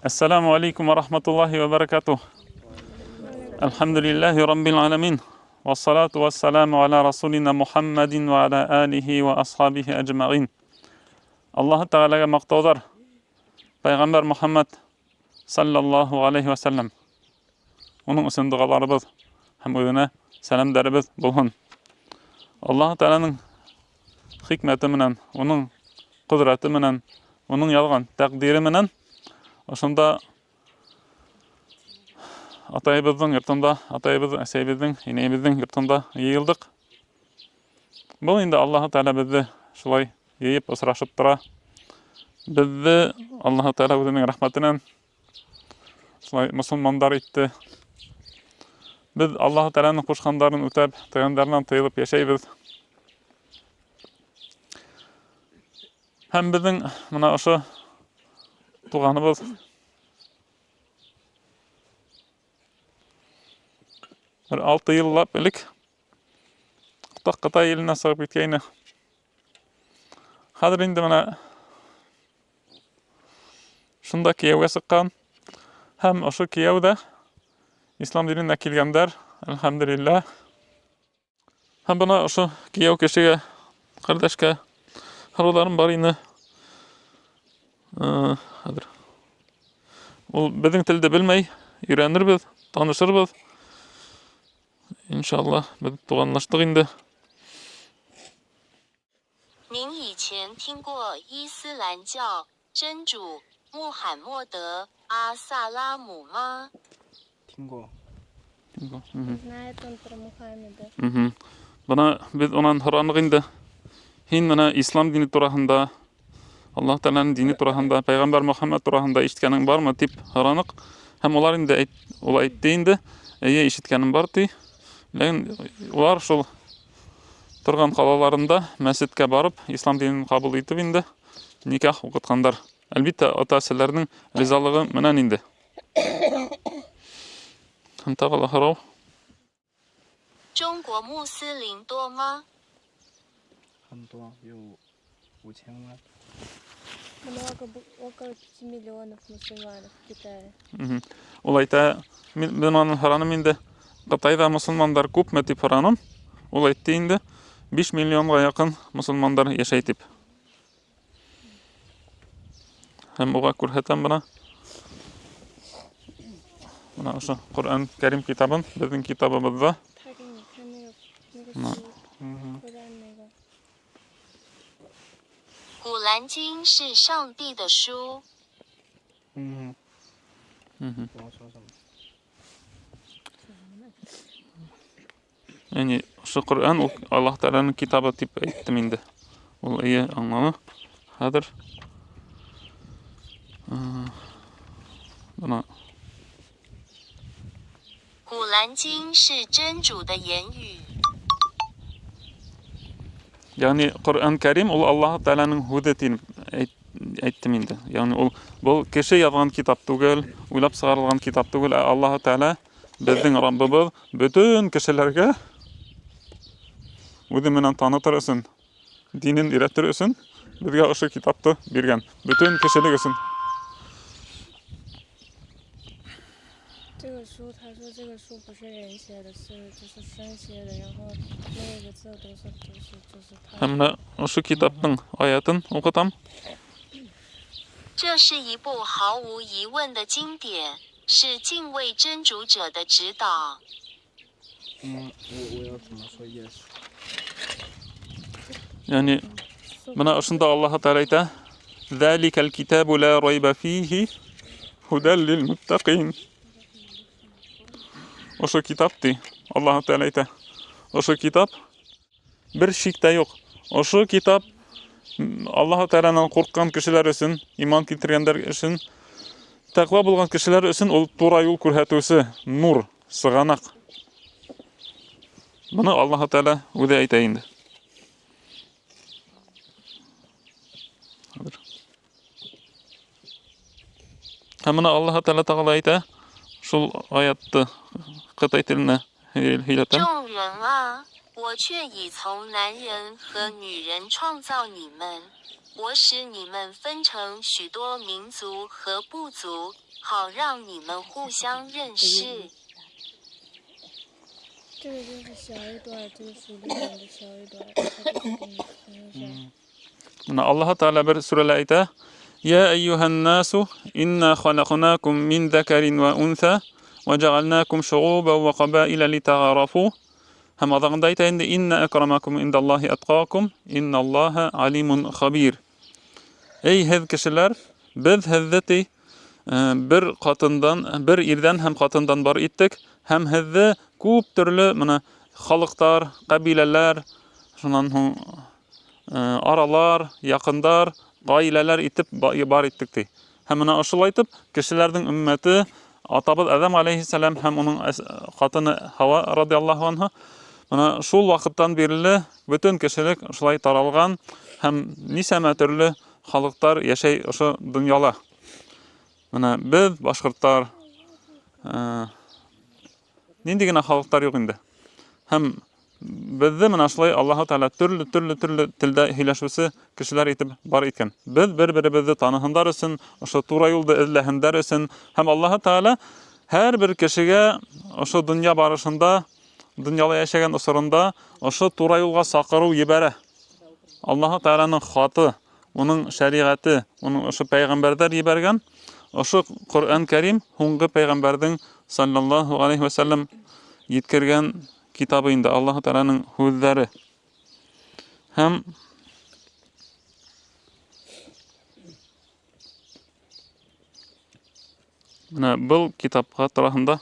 Assalamu alaikum wa rahmatullahi wa barakatuh. Alhamdulillahi rabbil alamin. Wassalatu wassalamu ala rasulina Muhammadin wa ala alihi wa ashabihi ajma'in. Allah Ta'alaga maqtovlar. Payg'ambar Muhammad sallallohu alayhi wa sallam. Onun üçün dualarыбыз һәм үзенә сәламдарыбыз булһын. Allah Ta'alaның хикмәте менән, onun кудраты менән, onun ялган тәкъдире менән ошонда атайыбыздың йортында, атайыбыз, әсәйбездең, инәйбездең йортында йыелдык. Бу инде Аллаһ Тәала безне шулай йыеп осрашып тора. Безне Аллаһ Тәала үзенең рәхмәтеннән шулай мусламандар итте. Без Аллаһ Тәаланың кушкандарын үтәп, тыйгандарыннан тыелып яшәйбез. Һәм безнең моны ошо туганыбыз bir 6 yıllап элек Кытай eline сыгып киткәйне. Хәзер инде менә шунда кияүгә сыккан. Һәм ошо кияүдә ислам диненә килгәндәр, әлхәмдүлиллаһ. Һәм бына ошо кияү кешегә, кардәшкә һорауларым бар ине. Хәзер ул безнең телдә белмәй, өйрәнербез, танышырбыз. Иншаллах, без туганлаштык инде. 您以前听过伊斯兰教真主穆罕默德阿萨拉姆吗？ 听过。 Знает он про Мухаммеда. Бана без онан соранык инде. Һин менә ислам дине турасында, Аллаһ Тәаланың дине турасында, Пәйгамбәр Мөхәммәд турасында ишеткәнең бармы дип соранык. Һәм улар инде ул әйтте инде, әйе ишеткәнем бар ди. Ләкин улар шул торган калаларында мәсҗидкә барып, ислам динен кабул итеп инде никах укыткандар. Әлбәттә, ата-әсәләрнең ризалыгы менән инде. Һәм тагы һорау. 中国穆斯林多吗？ 很多，有5000万。 Много, около 5 миллионов мусульманов в Китае. Ул әйтә, мен аның һораным инде, Кытайда мусульмандар күпме дип һораным. Ул әйтте инде, 5 миллионга якын мусульмандар яшәй дип. Һәм уга күрһәтәм бына. Бына ошо Коръән Кәрим китабын, безнең китабыбызда. Кур'ан 古兰经是上帝的书。 不要说什么。 Yani şu Kur'an Allah Teala'nın kitabı tip ettim indi. Ol iyi anlamı. Hazır. Buna. 古兰经是真主的言语。 Yani Kur'an Kerim ol Allah Teala'nın hüdetini ettim indi. Yani ol bu kişi yazgan kitap түгел, uylap çıkarılgan kitap түгел. Allah Teala bizden Rabbimiz bütün kişilerge Үзе менән танытыр өсөн, динен өйрәтер өсөн безгә ошо китапты биргән. Бүтән кешелек өсөн. 这个书，他说这个书不是人写的，就是神写的，然后每个字都是他。 Һәм менә ошо китапның аятын укытам. 这是一部毫无疑问的经典，是敬畏真主者的指导。 我要怎么说 yes？ Yani менә ошонда Аллаһ Тәала әйтә: "Заликал китабу ла райба фиһи худан лил муттақин." Ошо китап ди, Аллаһ Тәала әйтә. Ошо китап бер шик тә юк. Ошо китап Аллаһ Тәаладан курккан кешеләр өчен, иман китергәннәр өчен, тәкъва булган кешеләр өчен ул тура юл күрһәтүче, нур, сыганак. Моны Аллаһ Тәала үзе әйтә инде. Һәм моны Аллаһ Тәала тагыла әйтә, шул аятты Кытай теленә һөйләтәм. 众人啊，我却已从男人和女人创造你们，我使你们分成许多民族和部族，好让你们互相认识。这个就是小一段，这个书里面的小一段，他就是给你听一下。 Mana Allah Taala bir surada ayta: "Ya ayyuhan nasu inna khalaqnakum min dhakarin wa untha wa ja'alnakum shu'uban wa qaba'ila lita'arafu." Hem adagında ayta endi inna akramakum indallahi atqakum innallaha alimun khabir. Ey hez kişiler, biz hizzeti bir katından, bir irden hem katından bar ettik. Hem hizzi küp türlü mana halklar, kabileler, şundan aralar, yakınlar, gaileler itip bar ettik di. Hem mana aşıl aytıp, kişilerden ümmeti atabız Adam aleyhisselam hem onun katını Hava radıyallahu anha mana şul vakıttan berilli bütün kişilik şulay taralgan hem niseme türlü halklar yaşay şu dünyala. Mana biz başkırtlar nindigine halklar yok indi. Hem bizde mana şulay Allah Teala türlü tilde hileşvisi kişiler itip bar etken. Biz bir-birimizi tanıhınlar için, şu tura yolda izlehinler için hem Allah Teala her bir kişiye şu dünya barışında, dünyada yaşayan usurunda şu tura yolga sakırı yibere. Allah Teala'nın hatı, onun şeriatı, onun şu peygamberler yibergen, şu Kur'an-ı Kerim hungi peygamberden sallallahu aleyhi ve sellem yetkirgen kitabında Allah Teala'nın hüzleri. Hem bu kitapta tarafında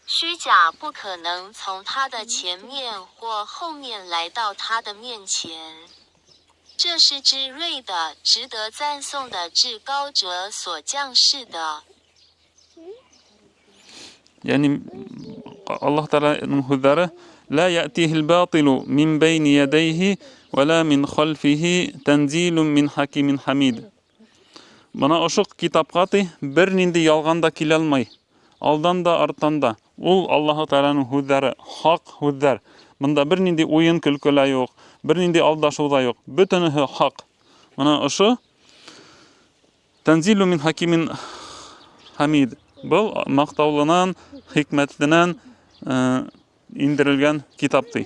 虚假不可能从他的前面或后面来到他的面前。这是至睿的、值得赞颂的至高者所降世的。 Yani Allah Teala'nın hüzleri la ya'tihil batilu min beyni yedeyhi ve la min khalfihi tenzilun min hakimin hamid. Bana oşuk kitapkati bir nindi yalganda kilelmay. Aldan da artan da. Ul Allah Teala'nın hüzleri, hak hüzler. Bunda bir nindi oyun külküle yok. Bir nindi aldaşu da yok. Bütünü hak. Bana oşu tenzilun min hakimin hamid. Bu maqtavlanan, hikmetlinan indirilgen kitaptı.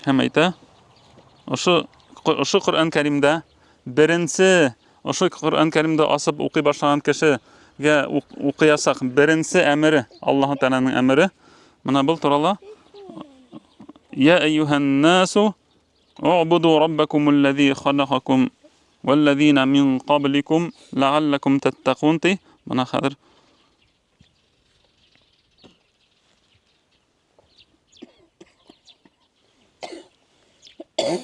Hem ayta, şu Kur'an-ı Kerim'de birinci, şu Kur'an-ı Kerim'de asıp okuy başlayan kişiye okuyasak birinci emri, Allah Teala'nın emri. Mana bu turala Ya eyyuhan nasu u'budu rabbakumullezî halakakum وَالَّذ۪ينَ مِنْ قَبْلِكُمْ لَعَلَّكُمْ تَتَّقُونَ ti. Bana hadır. "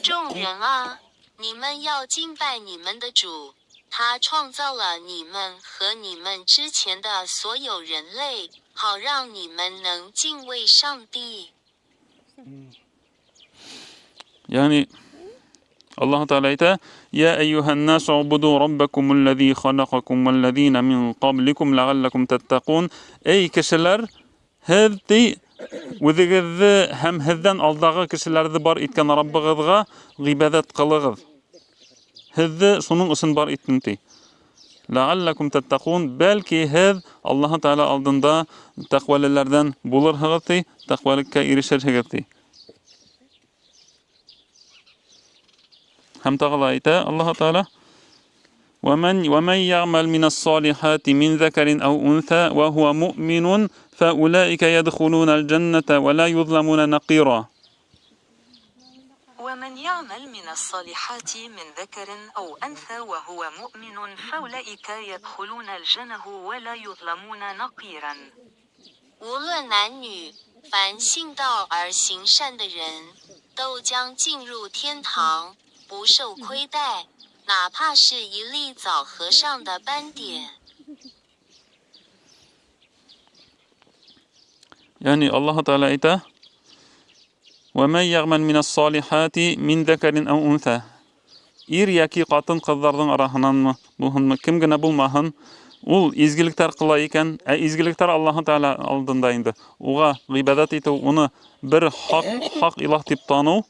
众人啊，你们要敬拜你们的主，他创造了你们和你们之前的所有人类，好让你们能敬畏上帝。" Yani Allah Teala ayta: "Ya eyyuhan nasu ubudu rabbakumullezî halakakum vellezîne min qablikum leallekum tettaqûn." Ey kişiler, hezdi özüňizde hem hezden aldağı kişilerdi bar etken Rabbigizga ibadet kılığız. Hezdi şunun için bar etdinti. Leallekum tettaqûn, belki hez Allah Teala aldında takvalilerden bulurhagyti, takvalikka erişerhagyti. Hem tağla ayta Allah Teala وَمَنْ يَعْمَلْ مِنَ الصَّالِحَاتِ مِنْ ذَكَرٍ أَوْ أُنْثَى وَهُوَ مُؤْمِنٌ فَأُولَٰئِكَ يَدْخُلُونَ الْجَنَّةَ وَلَا يُظْلَمُونَ نَقِيرًا. ومن يعمل من الصالحات من ذكر أو أنثى وهو مؤمن فأولئك يدخلون الجنة ولا يظلمون نقيرا. 无论男女，凡信道而行善的人，都将进入天堂，不受亏待，哪怕是一粒枣核上的斑点。 Yani Allah Teala ayta وَمَنْ يَعْمَلْ مِنَ الصَّالِحَاتِ مِنْ ذَكَرٍ أَوْ أُنْثَى. Ir yaki qatın kızlardan arasından mı, buhun kim gene bulmahın, ol izgilikler kıla iken, izgilikler Allah Teala aldığındaydı. Oğa ibadet eti, onu bir hak ilah tip tanu,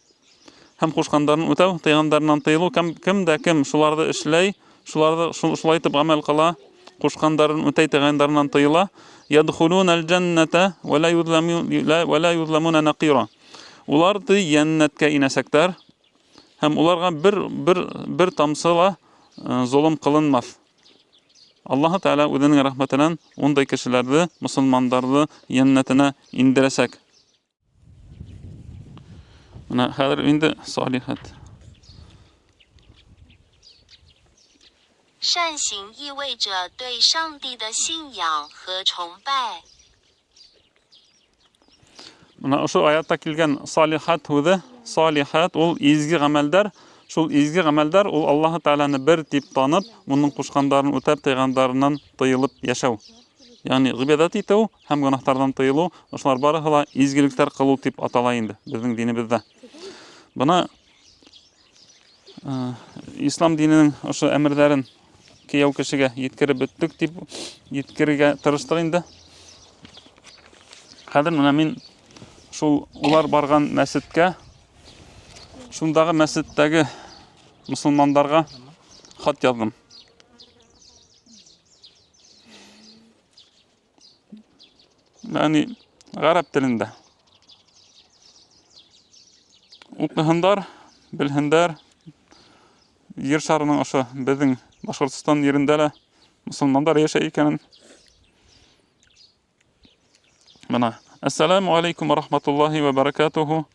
һәм кушкандарын үтәү, тыйганнардан тыелу, кем шуларны эшләй, шулай итеп гамәл кыла, кушкандарын үтәй, тыйганнардан тыела, ядхулунал джанната ва ла юзламуна нақира. Улар җәннәткә инәсәктәр, һәм уларга бер тамсыла зулым кылынмас. Аллаһ Тәгалә үзенең рәхмәтеннән ундай кешеләрне, мусламаннарны җәннәтенә индерәсәк. Менә хәзер инде салихат. 善行意味着对上帝的信仰和崇拜。 Менә ошо аятта килгән салихат үзе, салихат ул изге гамәлдар, шул изге гамәлдар ул Аллаһ Тәгаләне бер дип танып, моның кушкандарын үтәп, тыйганнарыннан тыелып яшәү. Ягъни гыйбадат итү һәм гынаһтардан тыелу, ошолар барыһы да изгелектәр кылу дип атала инде безнең динебездә. Буны ислам диненең ошо әмерләрен кияү кешегә yetkереп беттек дип yetkерергә тырыштык инде. Хәзер менә мин шул улар барган мәсҗидкә, шундагы мәсҗидтәге мусламаннарга хат яздым. Ягъни гарәп телендә. Укыһындар, белһендар, Yer шарының ошо безнең Башкортстан yerендә лә мусламаннар яшәй икәнен. Менә Ассаламу алейкум ва рахматуллахи ва баракатуху.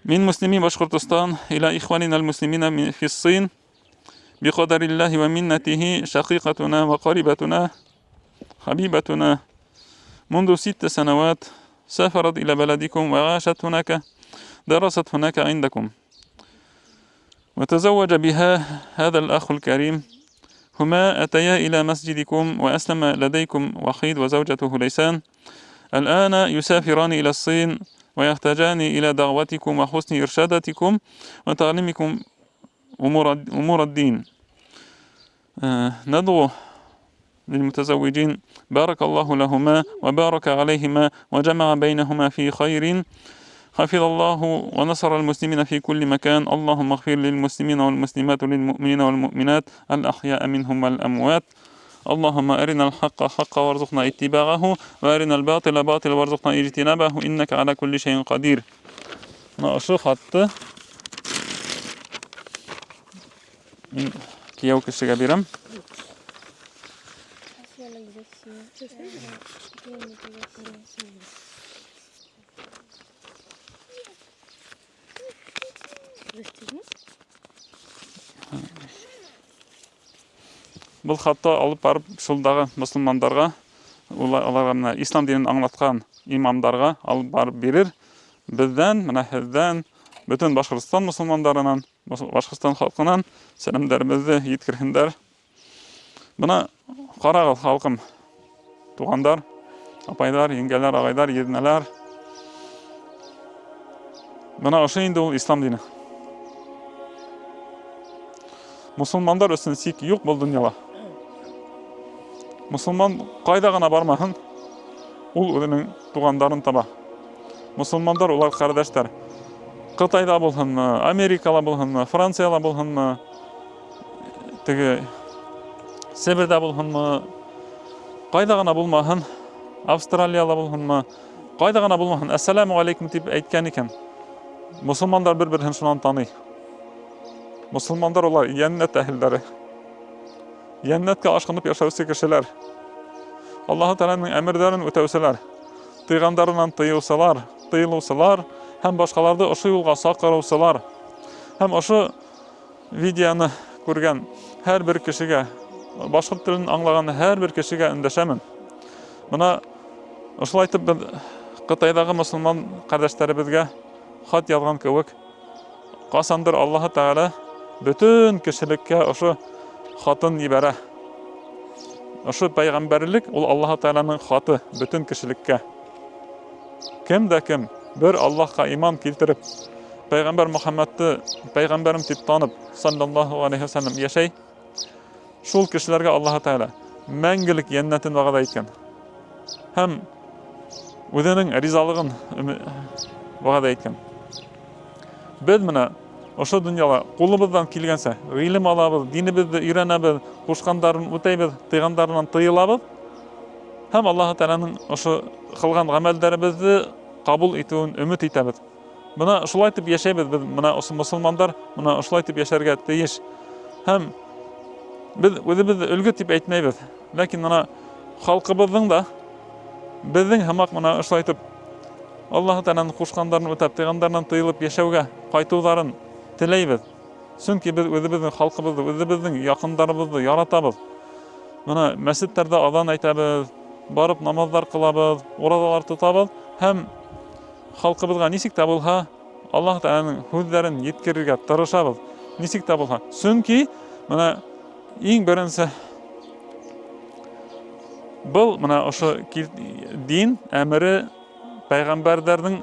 Мин муслими Башкортстан иля ихванина аль-муслимина фи ссин биқадариллахи ва миннатихи шакиқатуна ва қарибатуна حبيبتنا منذ 6 سنوات سافرت إلى بلدكم وعاشت هناك درست هناك عندكم وتزوج بها هذا الأخ الكريم هما أتيا إلى مسجدكم وأسلم لديكم وحيد وزوجته ليسان الآن يسافران إلى الصين ويحتاجان إلى دعوتكم وحسن إرشاداتكم وتعليمكم أمور الدين ندعو للمتزوجين بارك الله لهما وبارك عليهما وجمع بينهما في خير حفظ الله ونصر المسلمين في كل مكان اللهم اغفر للمسلمين والمسلمات للمؤمنين والمؤمنات الأحياء منهم والأموات اللهم أرنا الحق حقا وارزقنا اتباعه وأرنا الباطل باطل وارزقنا اجتنابه إنك على كل شيء قدير. نأشوف حتى كيو كشي كبيرم Бұл хатты алып барып шулдагы мусламандарга, аларга менә ислам динен аңлаткан имамдарга алып барып бирер. Бездән, менә һездән, бөтен Башкортстан мусламандарынан, Башкортстан халкынан сәламнарыбызны yetkirһеннәр. Буны карагыз халкым, тугандар, апайлар, еңгәләр, агайлар, егнәләр. Буны ошо инде ул ислам дине. Мусламандар өчен сик юк бул дөньяда. Мусламан кайда гына бармаһын, ул үзенең тугандарын таба. Мусламандар улар кардәштәр. Кытайда булһынмы, Америкада булһынмы, Франциядә булһынмы, теге Себердә булһынмы, кайда гына булмаһын, Австралиядә булһынмы, кайда гына булмаһын, ассаламу алейкум дип әйткән икән. Мусламандар бер-берен шуннан таный. Мусламандар улар җәннәт әһелләре. Җәннәткә ашкынып яшәүче кешеләр. Аллаһ Тәгаләнең әмерләрен үтәүчеләр. Тыйгандарыннан тыелсалар, һәм башкаларды ошо юлга сакыручылар. Һәм ошо видеоны күргән һәр бер кешегә, башкорт телен аңлаган һәр бер кешегә эндәшәмен. Моны ошолай итеп Кытайдагы мусламан кардәшләребезгә хат язган кебек, касандыр Аллаһ Тәгалә бөтен кешелеккә ошо хатын ибәрә. Ошо пайгамбарлык ул Аллаһ Тәгаләнең хаты бөтен кешелеккә. Кем дә кем бер Аллаһка иман килтереп, пайгамбар Мөхәммәдне пайгамбарым дип танып, саллаллаһу алейһи ва саллям яшәй, шул кешеләргә Аллаһ Тәгалә мәңгелек җәннәтен вәгъдә иткән. Һәм үзенең ризалыгын вәгъдә иткән. Biz менә ошо дөньяга кулыбыздан килгәнчә гыйлем алабыз, динебезне өйрәнәбез, кушкандарын үтәйбез, тыйгандарыннан тыелабыз. Һәм Аллаһ Тәгаләнең ошо кылган гамәлләребезне кабул итүен өмет итәбез. Менә шулай итеп яшәйбез без, менә ошо мусулмандар, менә шулай итеп яшәргә тиеш. Һәм biz үзебезне өлгө дип әйтмәйбез, ләкин менә халкыбызның да безнең һәммәк менә шулай итеп Аллаһ Тәгаләнең кушкандарын үтәп, тыйгандарыннан тыелып яшәүгә кайтуларын теләйбез. Чөнки без үзебезнең халкыбызны, үзебезнең якындарыбызны яратабыз. Менә мәсҗидләрдә азан әйтәбез, барып намазлар кылабыз, уразалар тотабыз һәм халкыбызга ничек тә булса Аллаһ Тәгаләнең сүзләрен yetkirергә тырышабыз. Ничек тә булса. Чөнки менә иң беренче был менә ошо дин әмере пәйгамбәрләрнең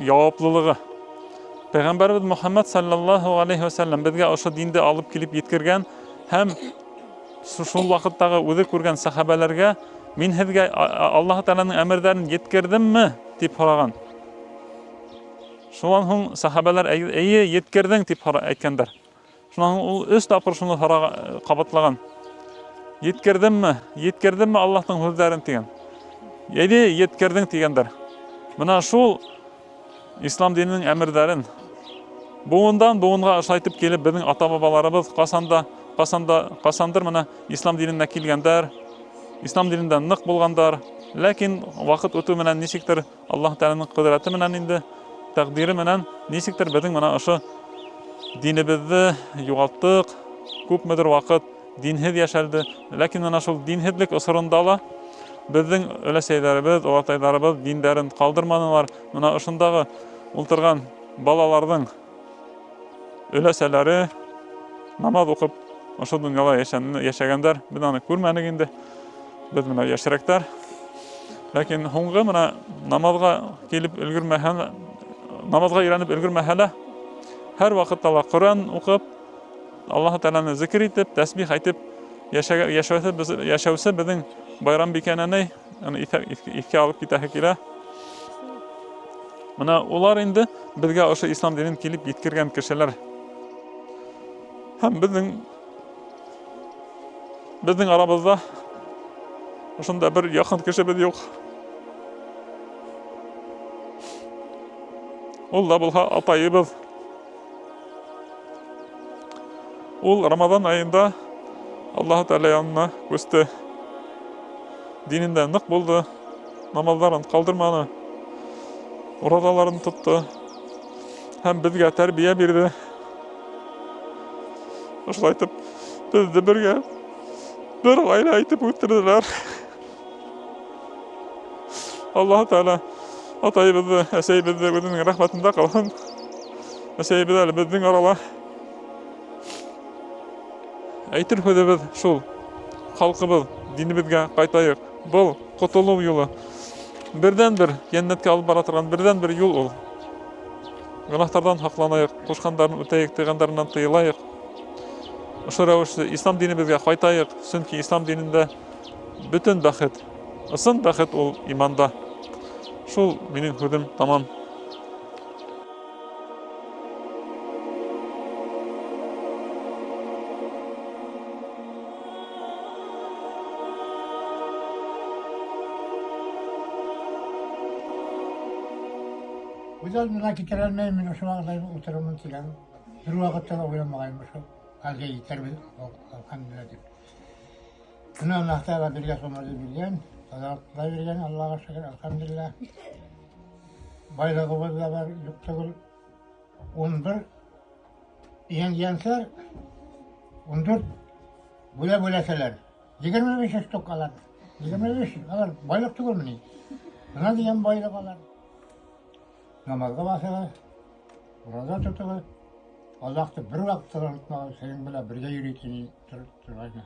яwaplылыгы. Пәйгамбәрбез Мөхәммәд саллаллаһу алейхи ва саллям безгә ошо динде алып килеп yetkirгән һәм шул вакыттагы үзе күргән сахабаларга мин һезгә Аллаһ Тәгаләнең әмерләрен yetkirдемме дип сораган. Шуннан соң сахабалар әйе yetkirдең дип әйткәннәр. Шуннан ул 3 тапкыр шуны кабатлаган. Yetkirдемме Аллаһның сүзләрен дигән. Әйе yetkirдең дигәннәр. Менә шул ислам диненең әмерләрен буындан буынга ышайтып килеп безнең ата-бабаларыбыз касандыр менә ислам диненә килгәннәр, ислам динендә нык булганнар, ләкин вакыт үтү менән ничектер Аллаһ Тәгаләнең кудраты менән инде тәкъдире менән ничектер безнең менә ошо динебезне югалттык, күпмедер вакыт динһез яшәлде, ләкин менә шул динһезлек осырында ла безнең өләсәйләребез, олатайларыбыз диндәрен калдырмадылар. Менә ошондагы ултырган балаларның өләсәләре намаз укып ошо дөньяда яшәгәннәр. Без аны күрмәдек инде. Без менә яшьрәктәр. Ләкин һуңгы менә намазга килеп өлгермәһән, намазга өйрәнеп өлгермәһәләр, һәр вакытта Коръән укып, Аллаһ Тәгаләне зикр итеп, тәсбих әйтеп яшәүсе безнең Байрам бикәнәне икәү алып китәһе килә. Менә улар инде безгә ошо ислам динен килеп yetkirгән кешеләр. Һәм безнең арабызда ошонда бер якын кешебез юк. Ул да булса атайыбыз. Ул Рамазан айында Аллаһ Тәгалә янына күсте. Динендә нык булды, намазларын калдырмады, уразаларын тотты һәм безгә тәрбия бирде. Шулай итеп, безне бергә бер гаилә итеп үстерделәр. Аллаһ Тәгалә атайыбызны, әсәйебезне үзенең рәхмәтендә кылсын. Әсәйебез әле безнең арала. Әйтер сүзебез шул: халкыбыз динебезгә кайтайык. Бұл котылу юлы. Бердән бер җәннәткә алып бара торган бердән бер юл ул. Гөнаһтардан сакланайык, кушкандарын үтәйек, тыйгандарыннан тыелайык. Ошо рәвештә ислам динебезгә кайтайык, чөнки ислам динендә бөтен бәхет, ысын бәхет ул иманда. Шул минең сүзем тамам. Үзәлмәгә китерелмәйм, мин ошо вакытта утырымын киләм. Бер вакытта да уйламаган ошо. Хәлгә җитәрбез, алхамдулилlah дип. Менә Аллаһ Тәгалә бергә сомазы биргән, азатлар биргән, Аллаһка шөкер, алхамдулилlah. Байлыгыбыз да бар, юк түгел. 11 янсар 14 бүләсәләр. 25 яшь токалар. 25 алар байлык түгелмени. Менә дигән байлык алар. Намазга басыгыз, ураза тотыгыз, Аллаһты бер вакытта онытмагыз, сенең белән бергә йөритен тургайны.